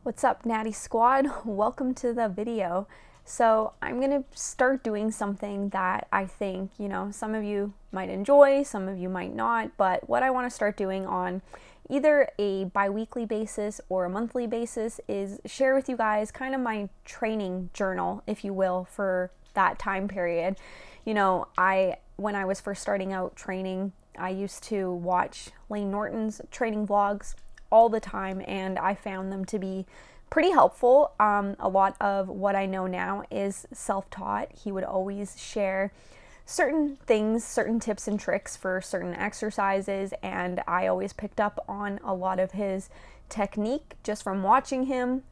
What's up, Natty Squad? Welcome to the video. So I'm gonna start doing something that I think, some of you might enjoy, some of you might not, but what I want to start doing on either a bi-weekly basis or a monthly basis is share with you guys kind of my training journal, if you will, for that time period. When I was first starting out training, I used to watch Lane Norton's training vlogs all the time, and I found them to be pretty helpful. A lot of what I know now is self-taught. He would always share certain things, certain tips and tricks for certain exercises, and I always picked up on a lot of his technique just from watching him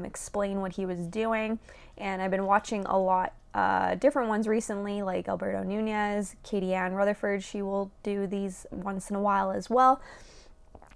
explain what he was doing. And I've been watching a lot different ones recently, like Alberto Nunez, Katie Ann Rutherford. She will do these once in a while as well.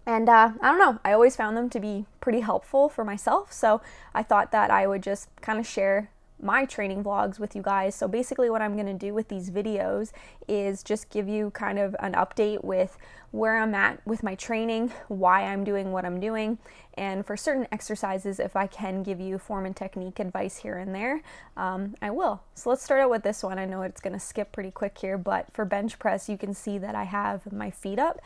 And I don't know, I always found them to be pretty helpful for myself, so I thought that I would just kind of share my training vlogs with you guys. So basically what I'm going to do with these videos is just give you kind of an update with where I'm at with my training, why I'm doing what I'm doing, and for certain exercises, if I can give you form and technique advice here and there, I will. So let's start out with this one. I know it's going to skip pretty quick here, but for bench press, you can see that I have my feet up.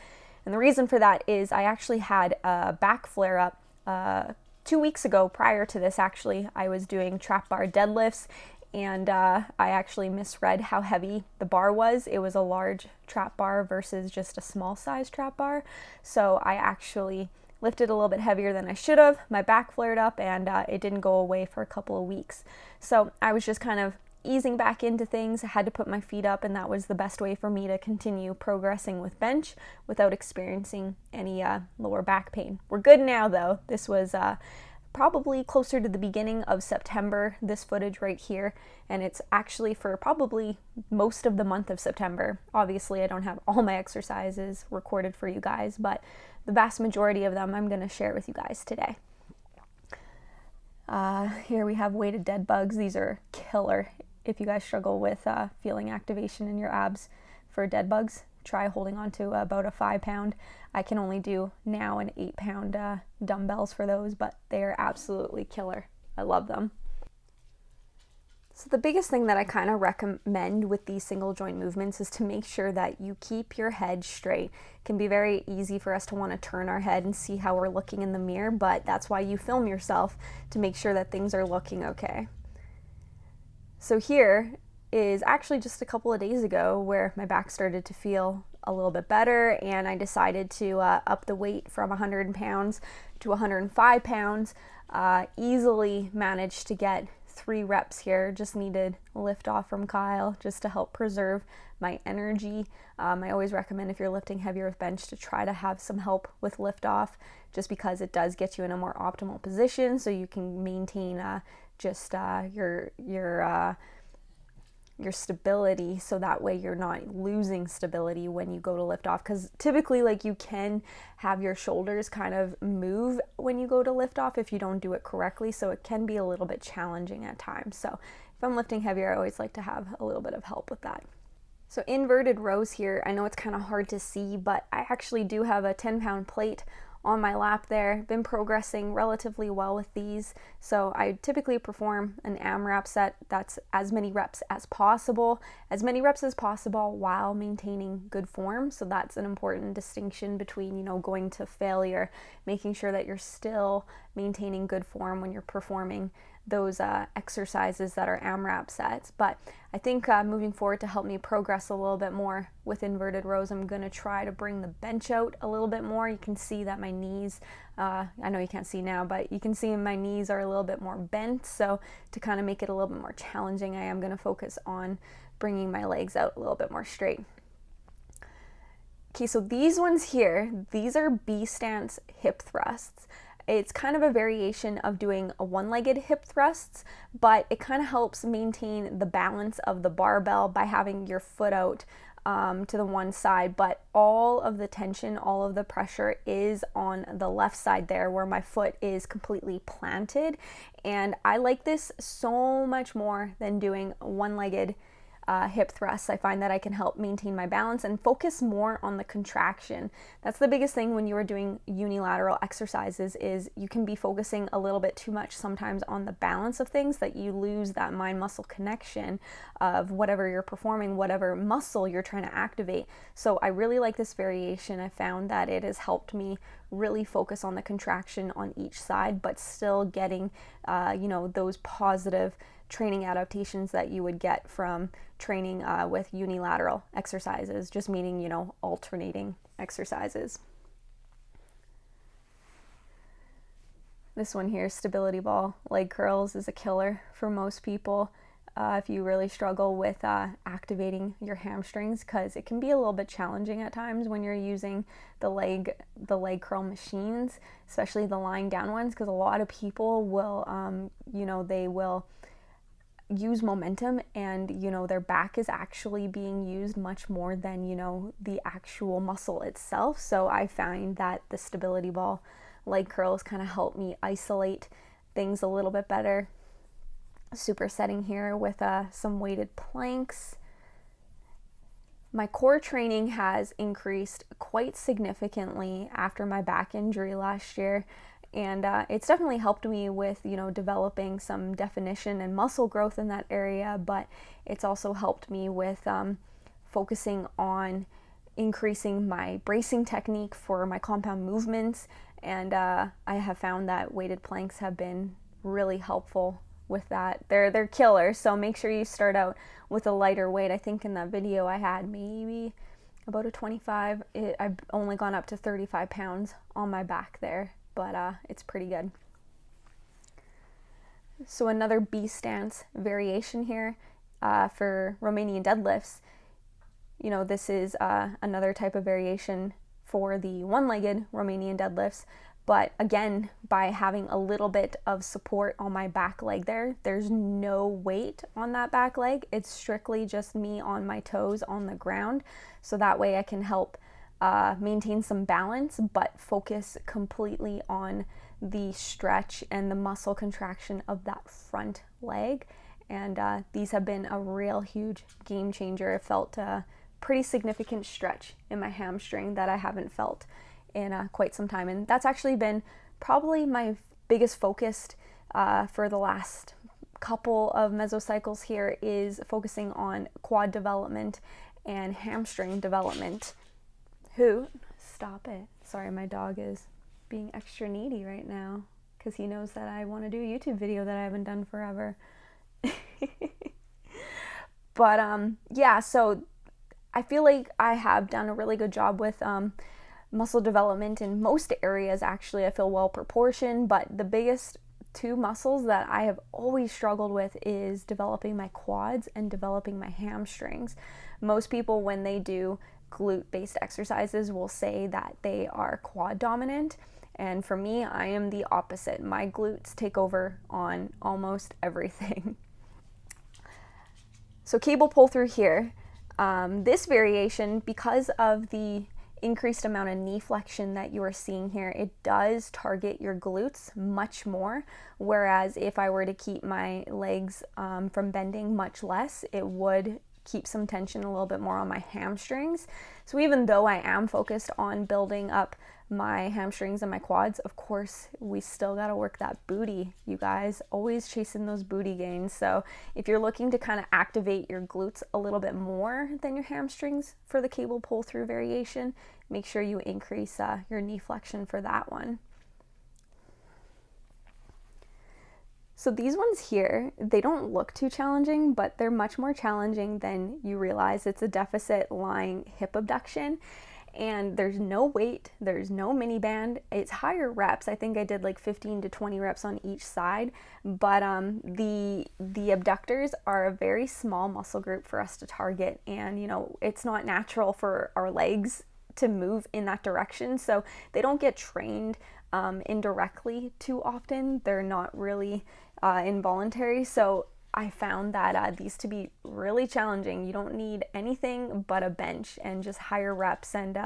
And the reason for that is I actually had a back flare up 2 weeks ago. Prior to this, actually, I was doing trap bar deadlifts, and I actually misread how heavy the bar was. It was a large trap bar versus just a small size trap bar. So I actually lifted a little bit heavier than I should have. My back flared up, and it didn't go away for a couple of weeks. So I was just kind of easing back into things. I had to put my feet up, and that was the best way for me to continue progressing with bench without experiencing any lower back pain. We're good now though. This was probably closer to the beginning of September, this footage right here, and it's actually for probably most of the month of September. Obviously I don't have all my exercises recorded for you guys, but the vast majority of them I'm going to share with you guys today. Here we have weighted dead bugs. These are killer. If you guys struggle with feeling activation in your abs for dead bugs, try holding on to about a 5-pound. I can only do now an 8-pound dumbbells for those, but they are absolutely killer. I love them. So the biggest thing that I kind of recommend with these single joint movements is to make sure that you keep your head straight. It can be very easy for us to want to turn our head and see how we're looking in the mirror, but that's why you film yourself, to make sure that things are looking okay. So here is actually just a couple of days ago where my back started to feel a little bit better, and I decided to up the weight from 100 pounds to 105 pounds. Easily managed to get 3 reps here. Just needed a lift off from Kyle just to help preserve my energy. I always recommend, if you're lifting heavier with bench, to try to have some help with lift off, just because it does get you in a more optimal position so you can maintain your stability, so that way you're not losing stability when you go to lift off, because typically you can have your shoulders kind of move when you go to lift off if you don't do it correctly, so it can be a little bit challenging at times. So if I'm lifting heavier, I always like to have a little bit of help with that. So inverted rows here, I know it's kind of hard to see, but I actually do have a 10-pound plate on my lap there. Been progressing relatively well with these. So I typically perform an AMRAP set that's as many reps as possible while maintaining good form. So that's an important distinction between, going to failure, making sure that you're still maintaining good form when you're performing those exercises that are AMRAP sets. But I think moving forward, to help me progress a little bit more with inverted rows, I'm going to try to bring the bench out a little bit more. You can see that my knees, I know you can't see now, but you can see my knees are a little bit more bent. So to kind of make it a little bit more challenging, I am going to focus on bringing my legs out a little bit more straight. Okay, so these ones here, these are B stance hip thrusts. It's kind of a variation of doing a one-legged hip thrusts, but it kind of helps maintain the balance of the barbell by having your foot out to the one side, but all of the tension, all of the pressure is on the left side there, where my foot is completely planted. And I like this so much more than doing one-legged hip thrusts. I find that I can help maintain my balance and focus more on the contraction. That's the biggest thing when you are doing unilateral exercises, is you can be focusing a little bit too much sometimes on the balance of things, that you lose that mind muscle connection of whatever you're performing, whatever muscle you're trying to activate. So I really like this variation. I found that it has helped me really focus on the contraction on each side, but still getting those positive training adaptations that you would get from training with unilateral exercises, just meaning, alternating exercises. This one here, stability ball leg curls, is a killer for most people if you really struggle with activating your hamstrings, because it can be a little bit challenging at times when you're using the leg curl machines, especially the lying down ones, because a lot of people will they will use momentum, and their back is actually being used much more than the actual muscle itself. So I find that the stability ball leg curls kind of help me isolate things a little bit better. Supersetting here with some weighted planks. My core training has increased quite significantly after my back injury last year. And it's definitely helped me with, developing some definition and muscle growth in that area, but it's also helped me with focusing on increasing my bracing technique for my compound movements. And I have found that weighted planks have been really helpful with that. They're killer, so make sure you start out with a lighter weight. I think in that video I had maybe about a 25. I've only gone up to 35 pounds on my back there, but it's pretty good. So another B stance variation here for Romanian deadlifts. This is another type of variation for the one-legged Romanian deadlifts, but again, by having a little bit of support on my back leg there's no weight on that back leg. It's strictly just me on my toes on the ground, so that way I can help maintain some balance, but focus completely on the stretch and the muscle contraction of that front leg. And these have been a real huge game changer. It felt a pretty significant stretch in my hamstring that I haven't felt in quite some time. And that's actually been probably my biggest focus for the last couple of mesocycles here, is focusing on quad development and hamstring development. Stop it. Sorry, my dog is being extra needy right now because he knows that I want to do a YouTube video that I haven't done forever. But yeah, so I feel like I have done a really good job with muscle development in most areas. Actually, I feel well proportioned, but the biggest two muscles that I have always struggled with is developing my quads and developing my hamstrings. Most people, when they do glute-based exercises, will say that they are quad dominant, and for me, I am the opposite. My glutes take over on almost everything. So cable pull through here. This variation, because of the increased amount of knee flexion that you are seeing here, it does target your glutes much more, whereas if I were to keep my legs from bending much less, it would keep some tension a little bit more on my hamstrings. So even though I am focused on building up my hamstrings and my quads, of course, we still got to work that booty, you guys. Always chasing those booty gains. So if you're looking to kind of activate your glutes a little bit more than your hamstrings for the cable pull through variation, make sure you increase your knee flexion for that one. So these ones here, they don't look too challenging, but they're much more challenging than you realize. It's a deficit lying hip abduction, and there's no weight, there's no mini band. It's higher reps. I think I did like 15 to 20 reps on each side, but the abductors are a very small muscle group for us to target, and it's not natural for our legs to move in that direction, so they don't get trained indirectly too often. They're not really involuntary, so I found that these to be really challenging. You don't need anything but a bench and just higher reps, and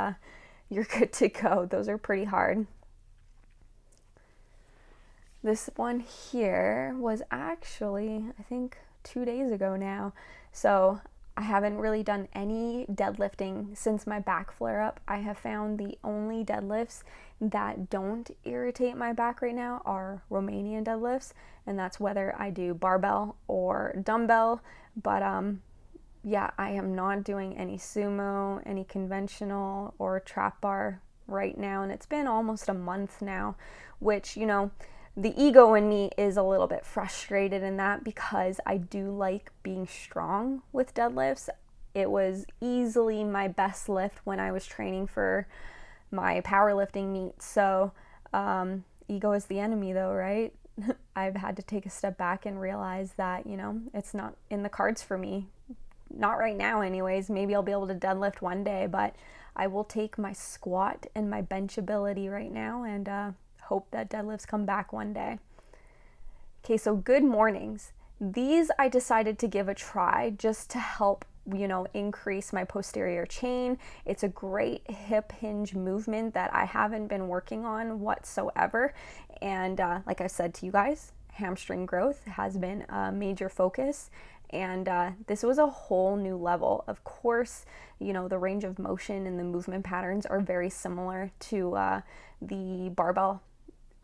you're good to go. Those are pretty hard. This one here was actually, I think, 2 days ago now. So I haven't really done any deadlifting since my back flare up. I have found the only deadlifts that don't irritate my back right now are Romanian deadlifts, and that's whether I do barbell or dumbbell. But yeah, I am not doing any sumo, any conventional or trap bar right now, and it's been almost a month now, which, you know, the ego in me is a little bit frustrated in that, because I do like being strong with deadlifts. It was easily my best lift when I was training for my powerlifting meet. So ego is the enemy though, right? I've had to take a step back and realize that, you know, it's not in the cards for me. Not right now anyways. Maybe I'll be able to deadlift one day, but I will take my squat and my bench ability right now and hope that deadlifts come back one day. Okay, so good mornings. These I decided to give a try just to help, you know, increase my posterior chain. It's a great hip hinge movement that I haven't been working on whatsoever. And like I said to you guys, hamstring growth has been a major focus. And this was a whole new level. Of course, you know, the range of motion and the movement patterns are very similar to the barbell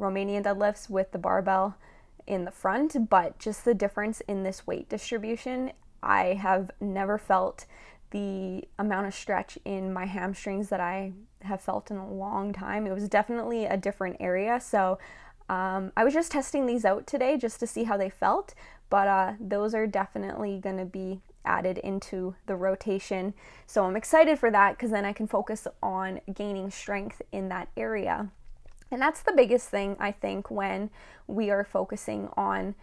Romanian deadlifts with the barbell in the front, but just the difference in this weight distribution, I have never felt the amount of stretch in my hamstrings that I have felt in a long time. It was definitely a different area. So I was just testing these out today just to see how they felt, but those are definitely going to be added into the rotation. So I'm excited for that, because then I can focus on gaining strength in that area. And that's the biggest thing, I think, when we are focusing on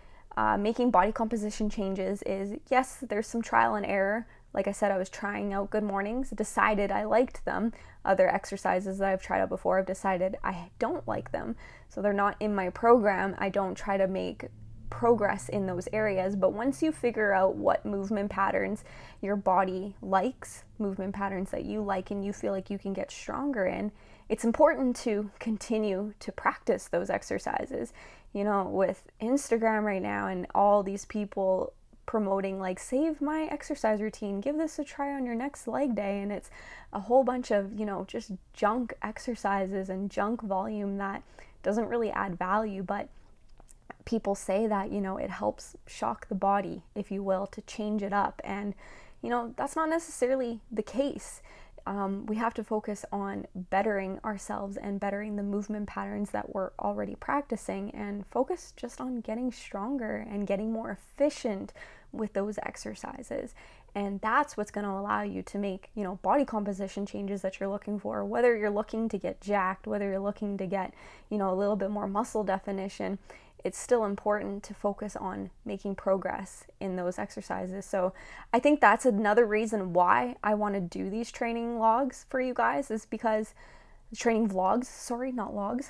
making body composition changes is, yes, there's some trial and error. Like I said, I was trying out good mornings, decided I liked them. Other exercises that I've tried out before, I've decided I don't like them. So they're not in my program. I don't try to make progress in those areas. But once you figure out what movement patterns your body likes, movement patterns that you like and you feel like you can get stronger in, it's important to continue to practice those exercises. You know, with Instagram right now and all these people promoting like, save my exercise routine, give this a try on your next leg day, and it's a whole bunch of, you know, just junk exercises and junk volume that doesn't really add value, but people say that, you know, it helps shock the body, if you will, to change it up. And, you know, that's not necessarily the case. We have to focus on bettering ourselves and bettering the movement patterns that we're already practicing, and focus just on getting stronger and getting more efficient with those exercises. And that's what's going to allow you to make, you know, body composition changes that you're looking for, whether you're looking to get jacked, whether you're looking to get, you know, a little bit more muscle definition. It's still important to focus on making progress in those exercises. So I think that's another reason why I want to do these training logs for you guys, is because training vlogs, sorry, not logs,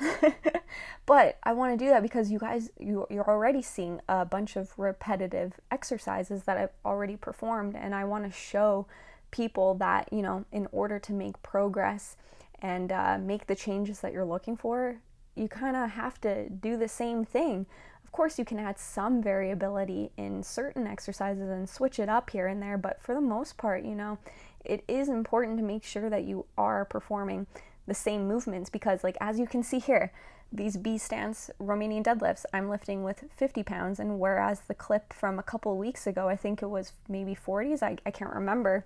but I want to do that because you guys, you're already seeing a bunch of repetitive exercises that I've already performed, and I want to show people that, you know, in order to make progress and make the changes that you're looking for, you kind of have to do the same thing. Of course, you can add some variability in certain exercises and switch it up here and there, but for the most part, you know, it is important to make sure that you are performing the same movements, because like, as you can see here, these B stance Romanian deadlifts, I'm lifting with 50 pounds, and whereas the clip from a couple of weeks ago, I think it was maybe 40s, I can't remember,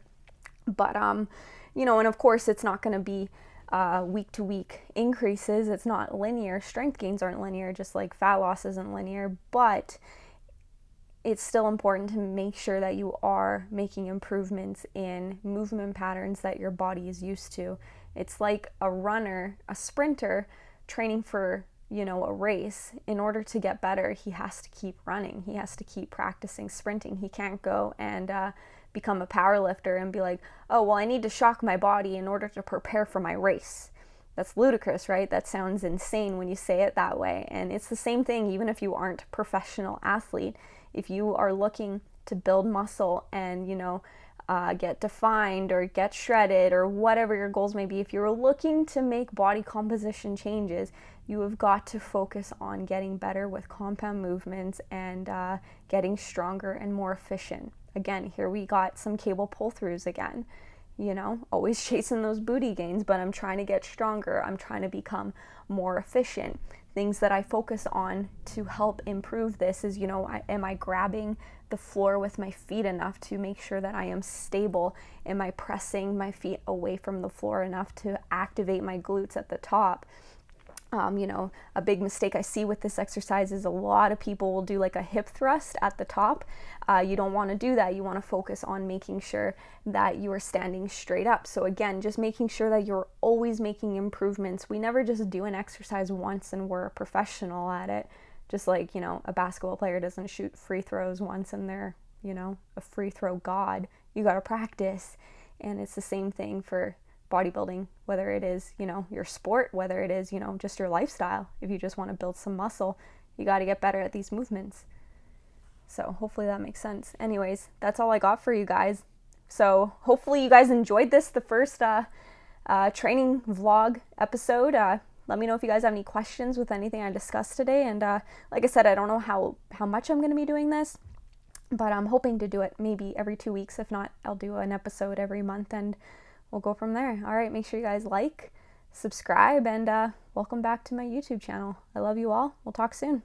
but you know, and of course it's not going to be week to week increases. It's not linear. Strength gains aren't linear, just like fat loss isn't linear, but it's still important to make sure that you are making improvements in movement patterns that your body is used to. It's like a runner, a sprinter training for, you know, a race. In order to get better, he has to keep running. He has to keep practicing sprinting. He can't go and become a power lifter and be like, oh, well, I need to shock my body in order to prepare for my race. That's ludicrous, right? That sounds insane when you say it that way. And it's the same thing even if you aren't a professional athlete. If you are looking to build muscle and, you know, get defined or get shredded or whatever your goals may be, if you're looking to make body composition changes, you have got to focus on getting better with compound movements and getting stronger and more efficient. again, here we got some cable pull-throughs again. You know, always chasing those booty gains, but I'm trying to get stronger. I'm trying to become more efficient. Things that I focus on to help improve this is, you know, am I grabbing the floor with my feet enough to make sure that I am stable? Am I pressing my feet away from the floor enough to activate my glutes at the top? You know, a big mistake I see with this exercise is a lot of people will do like a hip thrust at the top. You don't want to do that. You want to focus on making sure that you are standing straight up. So again, just making sure that you're always making improvements. We never just do an exercise once and we're a professional at it. Just like, you know, a basketball player doesn't shoot free throws once and they're, you know, a free throw god. You got to practice. And it's the same thing for bodybuilding, whether it is, you know, your sport, whether it is, you know, just your lifestyle. If you just want to build some muscle, you got to get better at these movements. So hopefully that makes sense. Anyways, that's all I got for you guys. So hopefully you guys enjoyed this, the first training vlog episode. Let me know if you guys have any questions with anything I discussed today. And like I said, I don't know how much I'm going to be doing this, but I'm hoping to do it maybe every 2 weeks. If not, I'll do an episode every month and we'll go from there. All right, make sure you guys like, subscribe, and welcome back to my YouTube channel. I love you all. We'll talk soon.